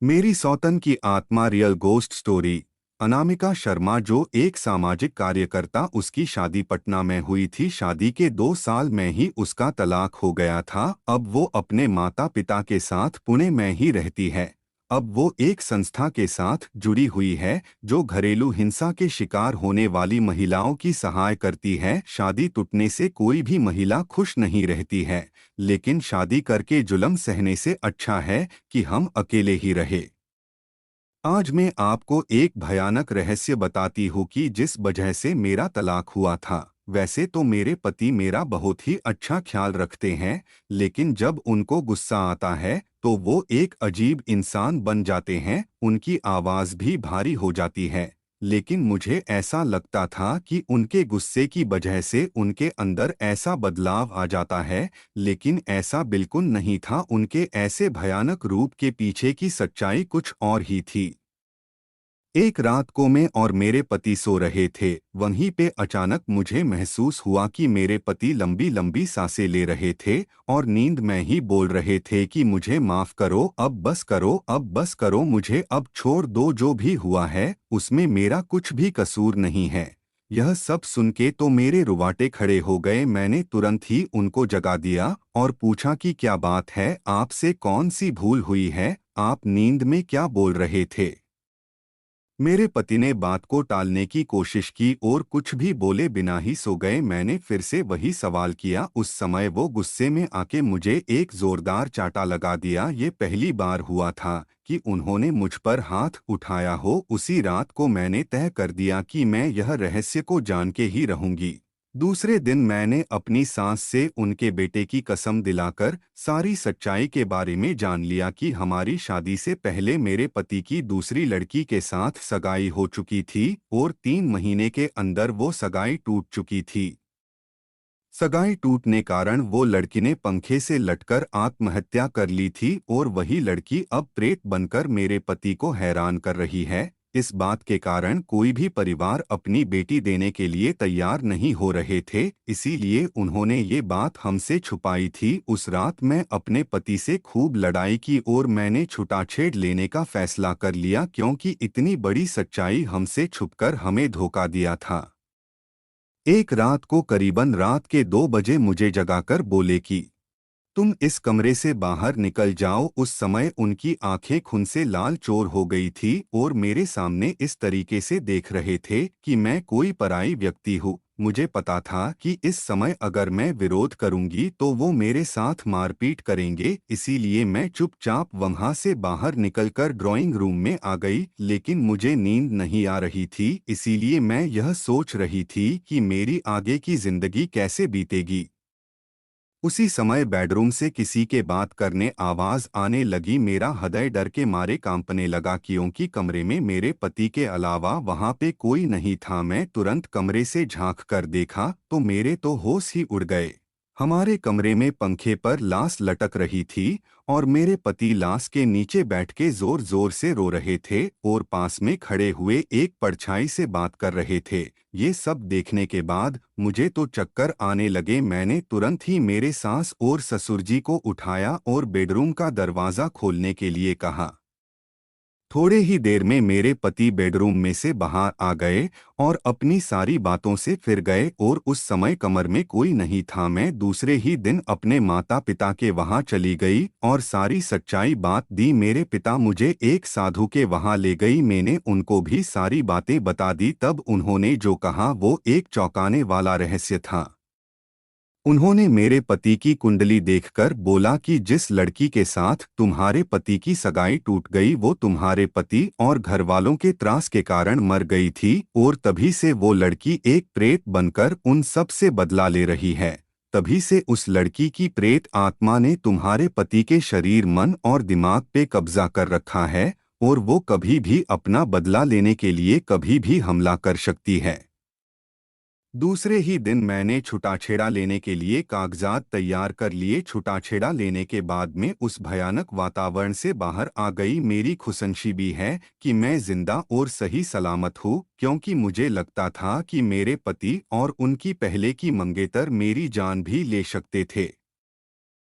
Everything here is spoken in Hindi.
मेरी सौतन की आत्मा real ghost story. Anamika Sharma जो एक सामाजिक कार्यकर्ता, उसकी शादी पटना में हुई थी। शादी के 2 साल में ही उसका तलाक हो गया था। अब वो अपने माता पिता के साथ पुणे में ही रहती है। अब वो एक संस्था के साथ जुड़ी हुई है जो घरेलू हिंसा के शिकार होने वाली महिलाओं की सहाय करती है। शादी टूटने से कोई भी महिला खुश नहीं रहती है, लेकिन शादी करके जुल्म सहने से अच्छा है कि हम अकेले ही रहे। आज मैं आपको एक भयानक रहस्य बताती हूँ कि जिस वजह से मेरा तलाक हुआ था। वैसे तो मेरे पति मेरा बहुत ही अच्छा ख्याल रखते हैं, लेकिन जब उनको गुस्सा आता है तो वो एक अजीब इंसान बन जाते हैं। उनकी आवाज़ भी भारी हो जाती है। लेकिन मुझे ऐसा लगता था कि उनके गुस्से की वजह से उनके अंदर ऐसा बदलाव आ जाता है, लेकिन ऐसा बिल्कुल नहीं था। उनके ऐसे भयानक रूप के पीछे की सच्चाई कुछ और ही थी। एक रात को मैं और मेरे पति सो रहे थे। वहीं पे अचानक मुझे महसूस हुआ कि मेरे पति लंबी लंबी सांसें ले रहे थे और नींद में ही बोल रहे थे कि मुझे माफ करो, अब बस करो, अब बस करो, मुझे अब छोड़ दो। जो भी हुआ है उसमें मेरा कुछ भी कसूर नहीं है। यह सब सुन के तो मेरे रुवाटे खड़े हो गए। मैंने तुरंत ही उनको जगा दिया और पूछा कि क्या बात है, आपसे कौन सी भूल हुई है, आप नींद में क्या बोल रहे थे। मेरे पति ने बात को टालने की कोशिश की और कुछ भी बोले बिना ही सो गए। मैंने फिर से वही सवाल किया। उस समय वो गुस्से में आके मुझे एक जोरदार चांटा लगा दिया। ये पहली बार हुआ था कि उन्होंने मुझ पर हाथ उठाया हो। उसी रात को मैंने तय कर दिया कि मैं यह रहस्य को जान के ही रहूंगी। दूसरे दिन मैंने अपनी सास से उनके बेटे की कसम दिलाकर सारी सच्चाई के बारे में जान लिया कि हमारी शादी से पहले मेरे पति की दूसरी लड़की के साथ सगाई हो चुकी थी और 3 महीने के अंदर वो सगाई टूट चुकी थी। सगाई टूटने कारण वो लड़की ने पंखे से लटकर आत्महत्या कर ली थी और वही लड़की अब प्रेत बनकर मेरे पति को हैरान कर रही है। इस बात के कारण कोई भी परिवार अपनी बेटी देने के लिए तैयार नहीं हो रहे थे, इसीलिए उन्होंने ये बात हमसे छुपाई थी। उस रात मैं अपने पति से खूब लड़ाई की और मैंने छुटाछेड़ लेने का फैसला कर लिया, क्योंकि इतनी बड़ी सच्चाई हमसे छुपकर हमें धोखा दिया था। एक रात को करीबन रात के 2 बजे मुझे जगाकर बोले कि तुम इस कमरे से बाहर निकल जाओ। उस समय उनकी आंखें खून से लाल चोर हो गई थी और मेरे सामने इस तरीके से देख रहे थे कि मैं कोई पराई व्यक्ति हूँ। मुझे पता था कि इस समय अगर मैं विरोध करूंगी तो वो मेरे साथ मारपीट करेंगे, इसीलिए मैं चुपचाप वहां से बाहर निकलकर ड्राइंग रूम में आ गई। लेकिन मुझे नींद नहीं आ रही थी, इसीलिए मैं यह सोच रही थी कि मेरी आगे की जिंदगी कैसे बीतेगी। उसी समय बेडरूम से किसी के बात करने आवाज आने लगी। मेरा हृदय डर के मारे कांपने लगा, क्योंकि कमरे में मेरे पति के अलावा वहां पे कोई नहीं था। मैं तुरंत कमरे से झांक कर देखा तो मेरे तो होश ही उड़ गए। हमारे कमरे में पंखे पर लाश लटक रही थी और मेरे पति लाश के नीचे बैठ के जोर जोर से रो रहे थे और पास में खड़े हुए एक परछाई से बात कर रहे थे। ये सब देखने के बाद मुझे तो चक्कर आने लगे। मैंने तुरंत ही मेरे सास और ससुर जी को उठाया और बेडरूम का दरवाज़ा खोलने के लिए कहा। थोड़े ही देर में मेरे पति बेडरूम में से बाहर आ गए और अपनी सारी बातों से फिर गए और उस समय कमर में कोई नहीं था। मैं दूसरे ही दिन अपने माता पिता के वहां चली गई और सारी सच्चाई बात दी। मेरे पिता मुझे एक साधु के वहां ले गई। मैंने उनको भी सारी बातें बता दी। तब उन्होंने जो कहा वो एक चौंकाने वाला रहस्य था। उन्होंने मेरे पति की कुंडली देखकर बोला कि जिस लड़की के साथ तुम्हारे पति की सगाई टूट गई वो तुम्हारे पति और घरवालों के त्रास के कारण मर गई थी और तभी से वो लड़की एक प्रेत बनकर उन सब से बदला ले रही है। तभी से उस लड़की की प्रेत आत्मा ने तुम्हारे पति के शरीर, मन और दिमाग पे कब्जा कर रखा है और वो कभी भी अपना बदला लेने के लिए कभी भी हमला कर सकती है। दूसरे ही दिन मैंने छुटाछेड़ा लेने के लिए कागजात तैयार कर लिए। छुटाछेड़ा लेने के बाद में उस भयानक वातावरण से बाहर आ गई। मेरी खुशनसीबी है कि मैं जिंदा और सही सलामत हूँ, क्योंकि मुझे लगता था कि मेरे पति और उनकी पहले की मंगेतर मेरी जान भी ले सकते थे।